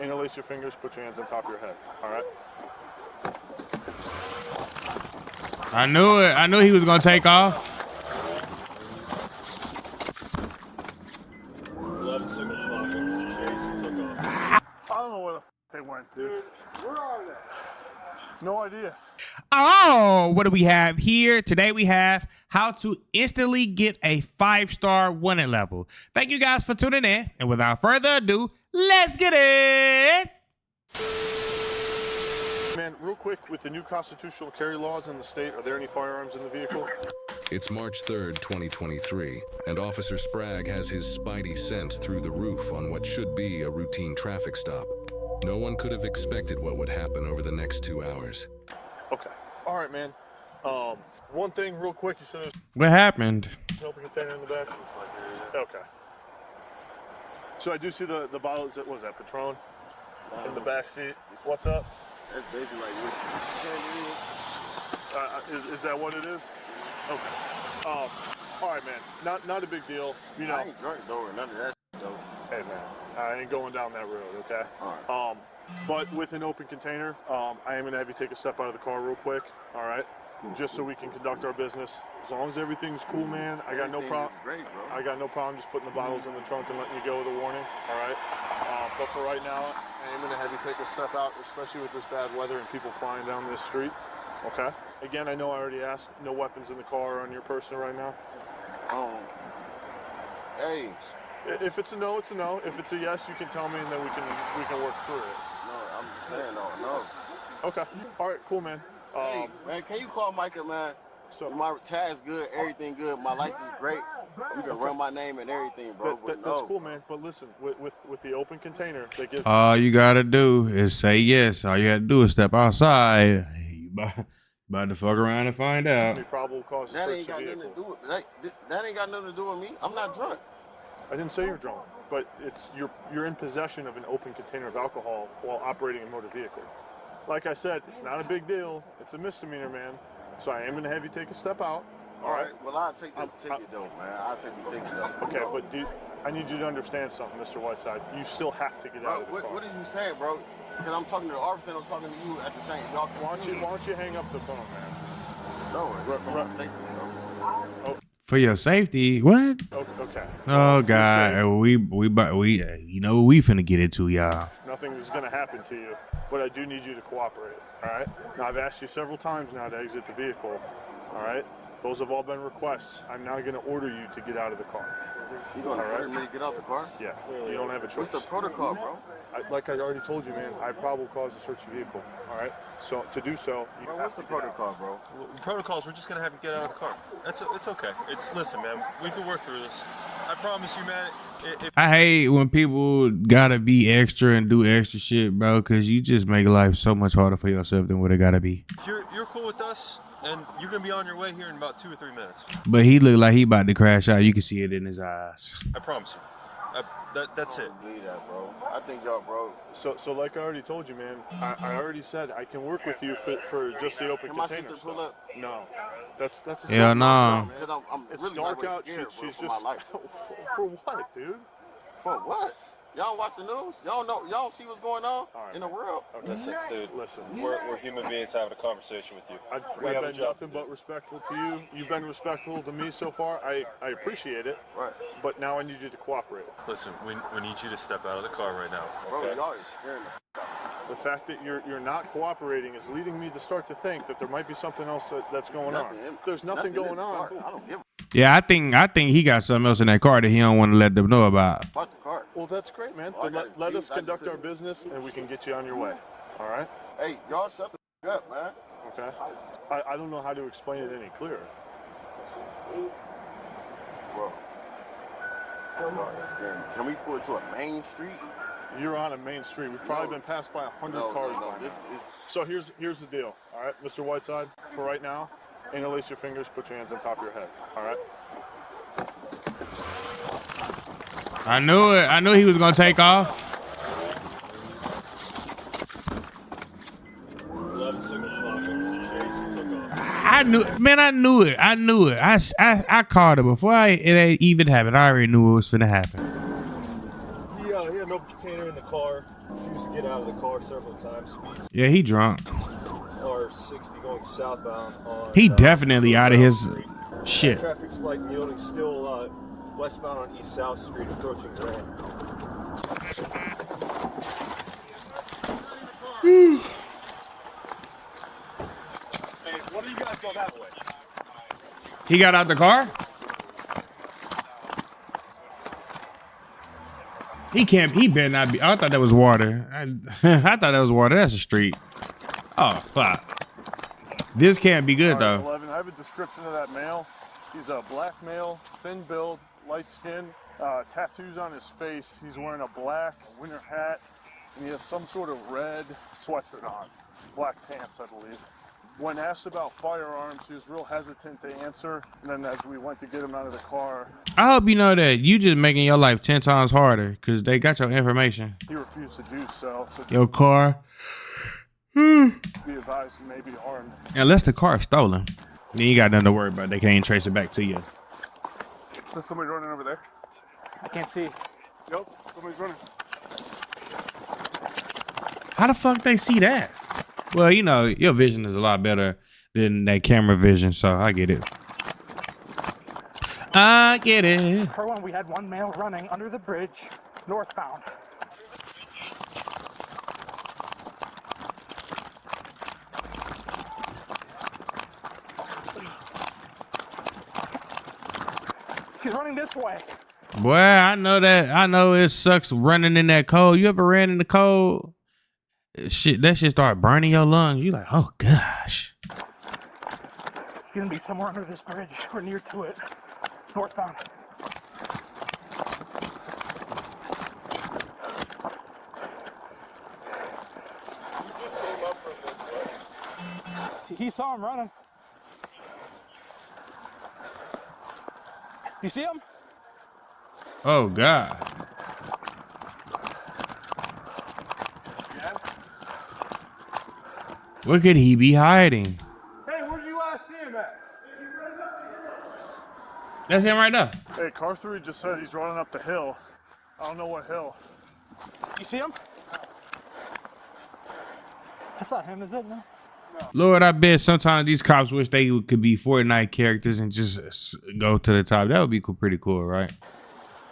interlace your fingers, put your hands on top of your head. All right? I knew it. I knew he was gonna take off. 11 single flock of chase and took off. I don't know where the they went, dude. Where are they? No idea. Oh, what do we have here? Today we have how to instantly get a 5-star wanted level. Thank you guys for tuning in. And without further ado, let's get it. Man, real quick, with the new constitutional carry laws in the state, are there any firearms in the vehicle? It's March 3rd, 2023, and Officer Sprague has his spidey sense through the roof on what should be a routine traffic stop. No one could have expected what would happen over the next 2 hours. Okay. All right, man. One thing real quick, you said there's What happened? an open container in the back? Okay. So I do see the bottles, what was that, Patron? In the back seat. What's up? That's basically like what you Is that what it is? Okay. All right, man. Not a big deal. You know. I ain't drunk though or none of that though. Hey, man. I ain't going down that road. Okay. All right. But with an open container, I am gonna have you take a step out of the car real quick. All right. Just so we can conduct our business. As long as everything's cool, man. I got no problem. Great, bro. I got no problem just putting the bottles in the trunk and letting you go with a warning. All right. But for right now, I am gonna have you take a step out, especially with this bad weather and people flying down this street. Okay. Again, I know I already asked. No weapons in the car or on your person right now. Hey. If it's a no, it's a no. If it's a yes, you can tell me, and then we can work through it. No, I'm just saying no. Okay. All right. Cool, man. Hey, man, can you call Micah, man? So my tag's good, everything good. My license is great. You can run my name and everything, bro. That's cool, man. But listen, with the open container, that gives. All you gotta do is say yes. All you gotta do is step outside. You about to fuck around and find out. Any probable cause to that search ain't the got vehicle. nothing to do with that ain't got nothing to do with me. I'm not drunk. I didn't say you're drunk, but it's you're in possession of an open container of alcohol while operating a motor vehicle. Like I said, it's not a big deal. It's a misdemeanor, man. So I am going to have you take a step out. All right. Well, I'll take the ticket, though, man. I'll take the ticket, though. Okay, but I need you to understand something, Mr. Whiteside. You still have to get out of the car. What are you saying, bro? Because I'm talking to the officer and I'm talking to you at the same time. Why don't you hang up the phone, man? No, it's for my safety, bro. For your safety, what? Okay. Oh God, we you know what we finna get into, y'all. Nothing is gonna happen to you, but I do need you to cooperate. All right. Now I've asked you several times now to exit the vehicle. All right. Those have all been requests. I'm now gonna order you to get out of the car. You gonna order me to get out the car? Yeah. You don't have a choice. What's the protocol, bro? Like I already told you, man, I have probable cause to search the vehicle. All right. So to do so, you bro, what's the protocol, bro? Well, the protocols, we're just gonna have you get out of the car. It's okay. Listen, man, we can work through this. I promise you, man. I hate when people gotta be extra and do extra shit, bro, because you just make life so much harder for yourself than what it gotta be. If you're cool with us, and you're gonna be on your way here in about 2 or 3 minutes. But he looked like he about to crash out. You can see it in his eyes. I promise you. That's it. I don't believe that, bro. I think y'all, bro. So like I already told you, man, I already said I can work with you for just the open container. Can my sister pull up? No, that's a Hell no. Because I'm It's really dark out. scared, bro, She's for just my life. for what, dude? For what? Y'all don't watch the news? Y'all know? Y'all don't see what's going on in the world? Okay. Listen, dude. Listen, We're human beings having a conversation with you. I've We have a been job nothing to do. but respectful to you. You've been respectful to me so far. I appreciate it. Right. But now I need you to cooperate. Listen, we need you to step out of the car right now. Bro, Okay? y'all is scaring the The fact that you're not cooperating is leading me to start to think that there might be something else that's going on. There's nothing going on. I don't give a Yeah, I think he got something else in that car that he don't want to let them know about. about the car. Well, that's great, man. Well, I Then got let you. us conduct our business, and we can get you on your way. All right? Hey, y'all shut the up, man. Okay. I don't know how to explain it any clearer. Bro. Y'all is scaring me. Can we pull it to a main street? You're on a main street. We've probably been passed by 100 cars by now. So here's the deal. All right, Mr. Whiteside. For right now, interlace your fingers. Put your hands on top of your head. All right. I knew it. I knew he was gonna take off. 11 single flock of chase and took off. I knew it. I called it before it even happened. I already knew it was finna happen. He had no container in the car. refused to get out of the car several times. Speeds Yeah, he drunk. are 60 going southbound on. He definitely out of his Street. shit. Traffic's light and yielding still westbound on East South Street approaching Grand. Hey, what do you guys go that way? He got out the car? He can't, he better not be. I thought that was water. I thought that was water. That's a street. Oh, fuck. This can't be good, All right, though. 11, I have a description of that male. He's a black male, thin build, light skin, tattoos on his face. He's wearing a black winter hat, and he has some sort of red sweatshirt on. Black pants, I believe. When asked about firearms, he was real hesitant to answer. And then as we went to get him out of the car, I hope you know that you just making your life 10 times harder because they got your information. he refused to do so. So Your car. be advised he may be armed. Unless the car is stolen. Then you got nothing to worry about. They can't trace it back to you. There's somebody running over there. I can't see. Nope, somebody's running. How the fuck they see that? Well, you know, your vision is a lot better than that camera vision, so I get it. I get it. For one, we had one male running under the bridge, northbound. He's running this way. Boy, I know that. I know it sucks running in that cold. You ever ran in the cold? Shit, that shit start burning your lungs. You like, oh gosh. He's gonna be somewhere under this bridge or near to it, northbound. He saw him running. You see him? Oh god. Where could he be hiding? Hey, where'd you last see him at? That's him right there. Hey, car 3 just said he's running up the hill. I don't know what hill. You see him? That's not him, is it? No. Lord, I bet sometimes these cops wish they could be Fortnite characters and just go to the top. That would be pretty cool, right?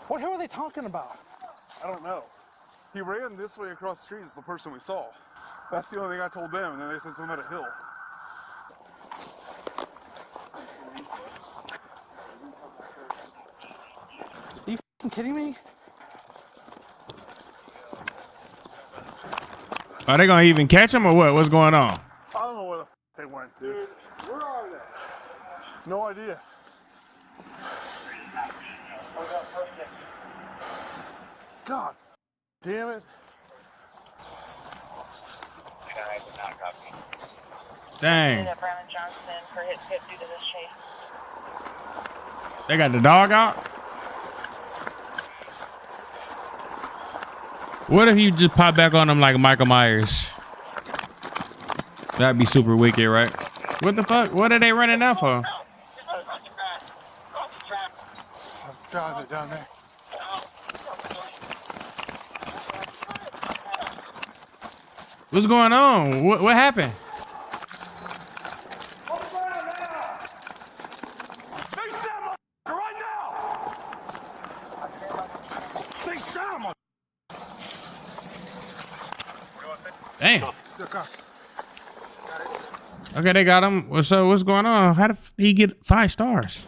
What hill are they talking about? I don't know. He ran this way across the street is the person we saw. That's the only thing I told them, and then they said something about a hill. Are you f***ing kidding me? Are they gonna even catch him or what? What's going on? I don't know where the f they went, dude. Where are they? No idea. God damn it. Dang. Lieutenant Brown and Johnson for hit due to this chase. They got the dog out? What if you just pop back on them like Michael Myers? That'd be super wicked, right? What the fuck? What are they running now for? God, they're down there. What's going on? What happened? Face down, right now! Face down, Damn. Okay, they got him. So what's going on? How did he get 5 stars?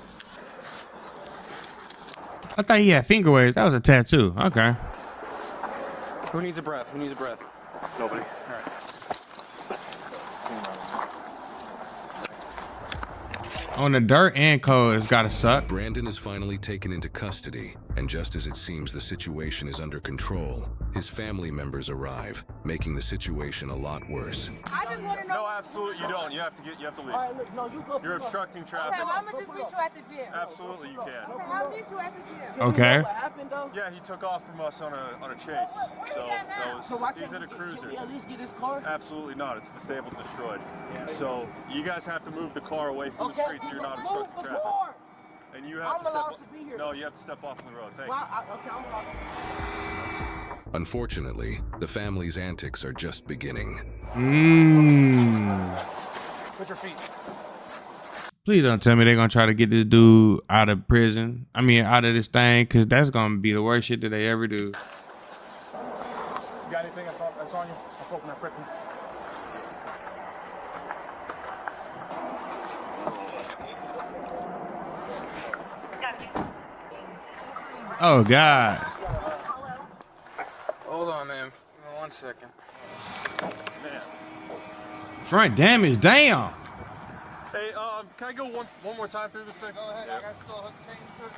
I thought he had finger waves. That was a tattoo. Okay. Who needs a breath? Who needs a breath? Nobody. On the dirt and cold, it's gotta suck. Brandon is finally taken into custody, and just as it seems the situation is under control, his family members arrive, making the situation a lot worse. I just want to know. No, absolutely you don't. You have to leave. All right, look, no, you go. You're obstructing traffic. Okay, well, I'm gonna just meet you at the gym. Absolutely you can. Okay, I'll meet you at the gym. Okay. What happened though? Yeah, he took off from us on a chase. So So why he's in can't a cruiser. we at least get his car? Absolutely not. It's disabled, destroyed. So you guys have to move the car away from the Okay, street so you're not move obstructing traffic. before. And you have I'm to allowed step. to be here. No, you have to step off the road. Thank Well, okay, I'm allowed. Unfortunately, the family's antics are just beginning. Put your feet. Please don't tell me they're gonna try to get this dude out of prison. I mean, out of this thing, because that's gonna be the worst shit that they ever do. You got anything that's on you? I'll open that quickly. Oh, God. Hold on, man. 1 second. Front damage, damn. Hey, can I go one more time through this thing? Go ahead. I got still hook chains and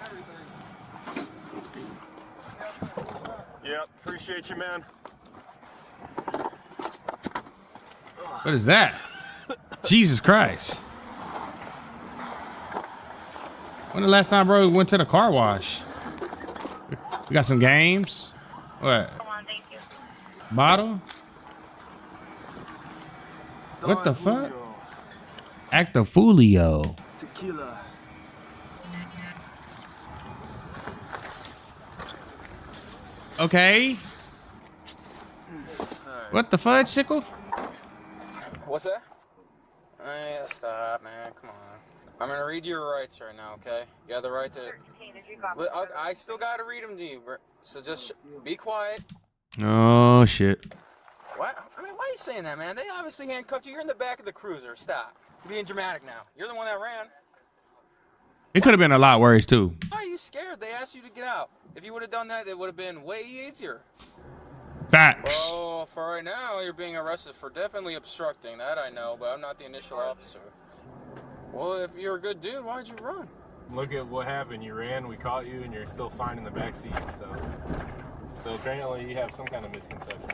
everything. Yeah, appreciate you, man. What is that? Jesus Christ. When the last time, bro, we went to the car wash? We got some games. What? Bottle? What the fuck? Actifulio. Tequila. Okay. What the fudge sickle? What's that? Hey, stop, man. Come on. I'm gonna read your rights right now, okay? You have the right to. I still gotta read them to you, bro. So just be quiet. Oh shit. What? I mean, why are you saying that, man? They obviously handcuffed you. You're in the back of the cruiser. Stop. You're being dramatic now. You're the one that ran. It could have been a lot worse too. Why are you scared? They asked you to get out. If you would have done that, it would have been way easier. Facts. Well, for right now, you're being arrested for definitely obstructing. That I know, but I'm not the initial officer. Well, if you're a good dude, why'd you run? Look at what happened. You ran, we caught you, and you're still fine in the back seat. So apparently you have some kind of misconception.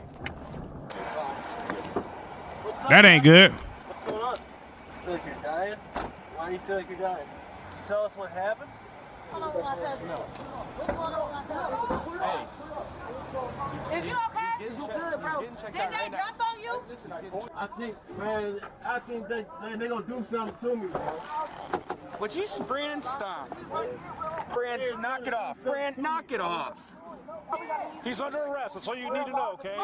That ain't good. What's going on? You feel like you're dying? Why do you feel like you're dying? Tell us what happened. Hey. Is you okay? You good, bro? Did they jump on you? I think they gonna do something to me, bro. Would you, Brandon, stop? Brandon, knock it off. Brandon, knock it off. He's under arrest. That's all you need to know, okay?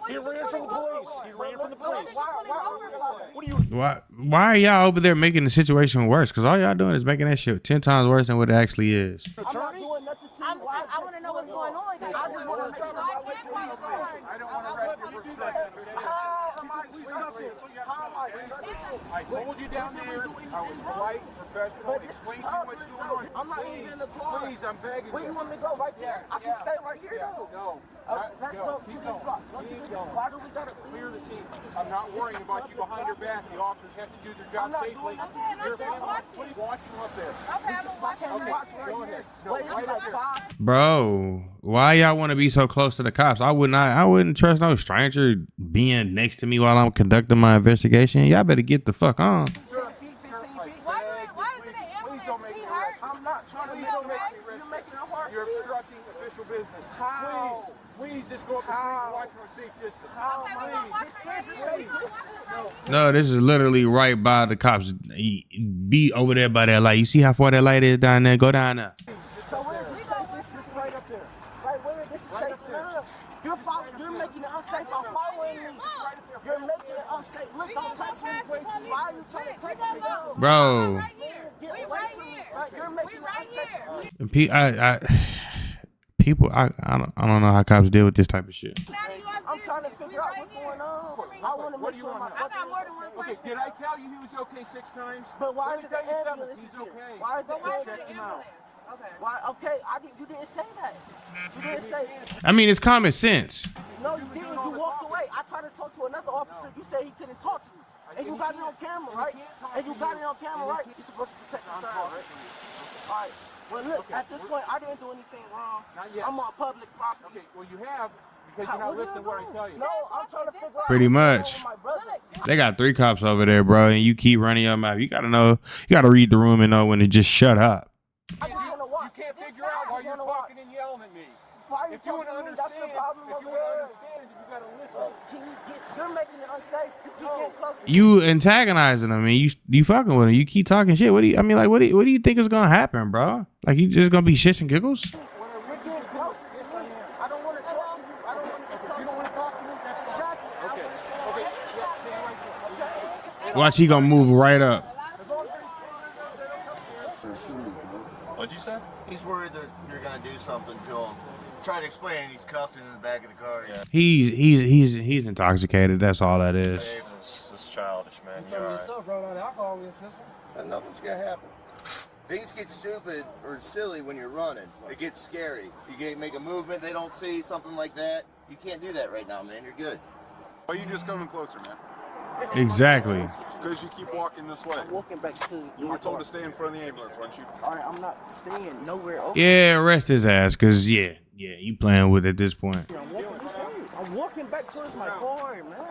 He ran from the police. He ran from the police. What are you? Why are y'all over there making the situation worse? Because all y'all doing is making that shit 10 times worse than what it actually is. I'm not doing nothing to you. I want to know what's going on. I just want to make sure I don't want to arrest you for obstruction. How am I obstructing? How am I obstructing? I told you down there. I was polite, professional. Explain to you what's going on. I'm not even in the car. Please, I'm begging Where you you. want me to go? Right there? I can stay right here, though. No. Let's go to this block. Why do we gotta Clear the scene. I'm not worrying about you behind your back. The officers have to do their job safely. Your family, please watch them up there. Okay, I'm Why can't we watch right here? What is it, like 5? Bro, why y'all want to be so close to the cops? I wouldn't trust no stranger being next to me while I'm conducting my investigation. Y'all better get the fuck on. 10 feet, 15 feet. Why is it an ambulance? Is he hurt? I'm not trying to make it hard. You're making it hard. You're obstructing official business. How? Please just go up the street and watch from a safe distance. How Okay, am we're I? gonna watch This it right is a here. safe We're gonna distance. watch it right here. No, this is literally right by the cops. Be over there by that light. You see how far that light is down there? Go down there. So where is the safe distance? Right up there. Right where? This is safe enough. You're making it unsafe by following me. You're making it unsafe. Look, don't touch me. Why are you trying to touch me? No. Bro. Right here. Get We away right from me. here. You're making We it right unsafe. here. People, I don't know how cops deal with this type of shit. I'm trying to figure out what's going on. I want to make sure my I got more than one Okay, question. did I tell you he was okay 6 times? But why Let is me it tell an you something. ambulance He's is here? okay. Why is it Why is it ambulance? an ambulance? Okay. Why? Okay, you didn't say that. You didn't say. I mean, it's common sense. No, you didn't. You walked away. I tried to talk to another officer. You said he couldn't talk to me. And you got it on camera, right? And you got it on camera, right? You're supposed to protect the server, right? All right. Well, look, at this point, I didn't do anything wrong. Not yet. I'm on public property. Okay, well you have because you're not listening to what I tell you. No, I'm trying to figure out Pretty what's going much. on with my brother. They got 3 cops over there, bro, and you keep running your mouth. You gotta read the room and know when to just shut up. I just want to watch. You can't figure out why you're talking and yelling at me. Why are you If you talking want to to me? That's your understand, problem if over you want to there. understand, you gotta listen. You're making it unsafe. You keep getting close to You antagonizing them and you fucking with them. You keep talking shit. What do you think is gonna happen, bro? Like you just gonna be shits and giggles? You're getting closer to me. I don't want to talk to you. I don't want Watch, he gonna move right up. What'd you say? He's worried that you're gonna do something to him. Try to explain it. He's cuffed in the back of the car. Yeah. He's intoxicated. That's all that is. This childish, man. You're all right. Nothing's gonna happen. Things get stupid or silly when you're running. It gets scary. You make a movement they don't see, something like that. You can't do that right now, man. You're good. Why are you just coming closer, man? Exactly. Because you keep walking this way. I'm walking back to. You were told to stay in front of the ambulance, weren't you? All right, I'm not staying nowhere else. Yeah, arrest his ass, cause yeah, you playing with it at this point. I'm walking back towards my car, man.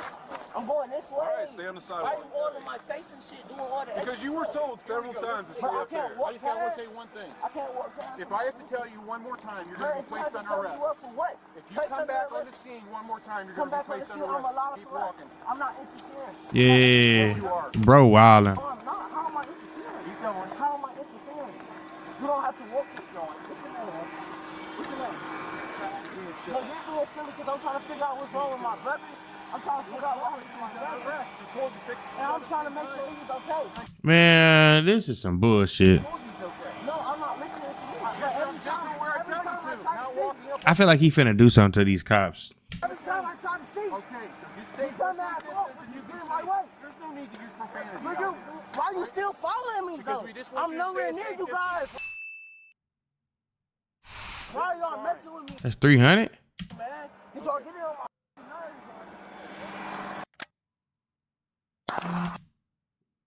I'm going this way. All right, stay on the sidewalk. Why you going in my face and shit, doing all the Because you were told several times to stay up there. I just want to say one thing. I can't walk past. If I have to tell you one more time, you're going to be placed under arrest. For what? If you come back on the scene one more time, you're going to be placed under arrest. Keep walking. I'm not interfering. Yeah, bro, wildin'. No, I'm not. How am I interfering? Keep going. How am I interfering? You don't have to walk this going. What's your name? What's your name? No, you're doing silly because I'm trying to figure out what's wrong with my brother. I'm trying to figure out what's wrong with my brother. And I'm trying to make sure he's okay. Man, this is some bullshit. No, I'm not listening to you. I feel like he finna do something to these cops. Every time I try to see. Okay, so you stay close to the distance and you get in my way. There's no need to use profanity. Why are you still following me, though? I'm nowhere near you guys. Why are y'all messing with me? That's 300. Man, cause y'all getting on my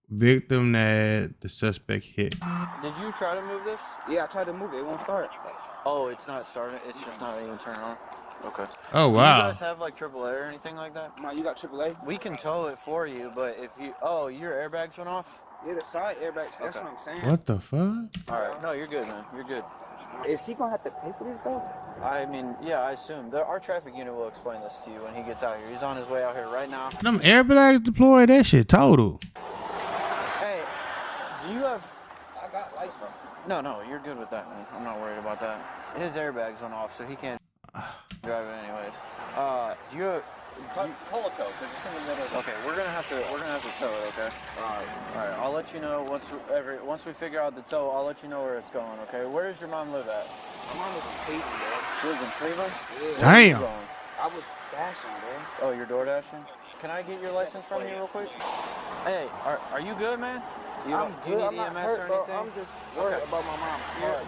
Victim that the suspect hit. Did you try to move this? Yeah, I tried to move it. It won't start. Oh, it's not starting. It's just not even turning on. Okay. Oh, Do wow. you guys have like AAA or anything like that? No, you got AAA? We can tow it for you, but if you... Oh, your airbags went off? Yeah, the side airbags. That's Okay. what I'm saying. What the fuck? All right. No, you're good, man. You're good. Is he gonna have to pay for this though? I mean, yeah, I assume. Our traffic unit will explain this to you when he gets out here. He's on his way out here right now. Them airbags deployed, that shit total. Hey, do you have... I got license. No, you're good with that, man. I'm not worried about that. His airbags went off, so he can't drive it anyways. Do you... Pull a tow, because it's in the middle of the... Okay, we're gonna have to tow it, okay? Alright, I'll let you know once we figure out the tow, I'll let you know where it's going, okay? Where does your mom live at? My mom lives in Cleveland, bro. She lives in Cleveland? Yeah. Damn. Where are you going? I was dashing, bro. Oh, you're door dashing? Can I get your license from you real quick? Hey, are you good, man? Do you need I'm not EMS hurt, or bro. anything? I'm just worried about my mom.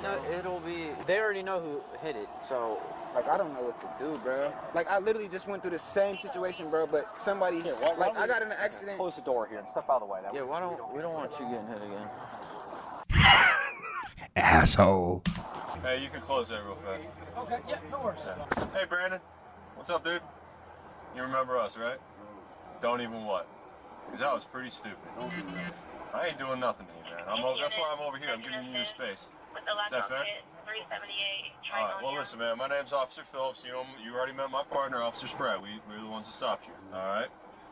No, it'll be... They already know who hit it, so... Like, I don't know what to do, bro. Like, I literally just went through the same situation, bro, but somebody... Like, I got in an accident. Close the door here and step out of the way. Yeah, we don't want you getting hit again. Asshole. Hey, you can close that real fast. Okay, yeah, no worries. Yeah. Hey, Brandon. What's up, dude? You remember us, right? Don't even what? Because that was pretty stupid. I ain't doing nothing to you, man. That's why I'm over here. I'm giving you your space. Is that fair? 378. All right. Well, listen, man. My name's Officer Phillips. You already met my partner, Officer Spratt. We're the ones that stopped you. All right.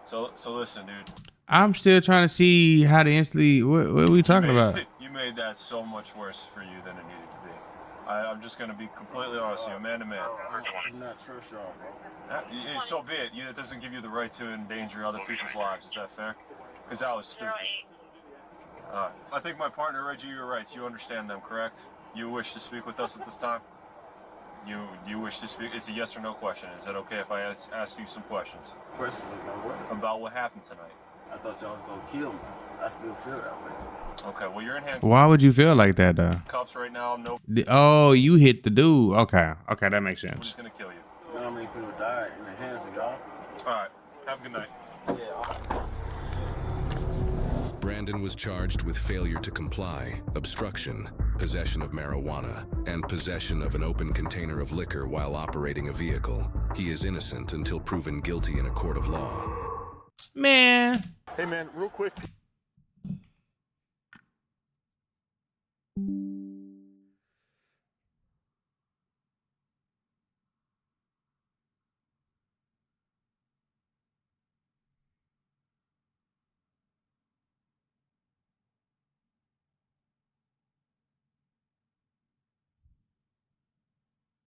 So listen, dude. I'm still trying to see how to instantly. What are we talking about? You made that so much worse for you than it needed to be. I'm just gonna be completely honest with you, man to man. I'm not trust y'all, bro. So be it. It doesn't give you the right to endanger other people's lives. Is that fair? Because that was stupid. I think my partner read you your rights. You understand them, correct? You wish to speak with us at this time? You wish to speak? It's a yes or no question. Is it okay if I ask you some questions? Questions about what? About what happened tonight. I thought y'all was gonna kill me. I still feel that way. Okay, well, you're in handcuffs. Why would you feel like that, though? Cops right now, no. Oh, you hit the dude. Okay, that makes I'm sense. just gonna kill you. You know how many people died in the hands of y'all? All right, have a good night. Brandon was charged with failure to comply, obstruction, possession of marijuana, and possession of an open container of liquor while operating a vehicle. He is innocent until proven guilty in a court of law. Man. Hey, man, real quick.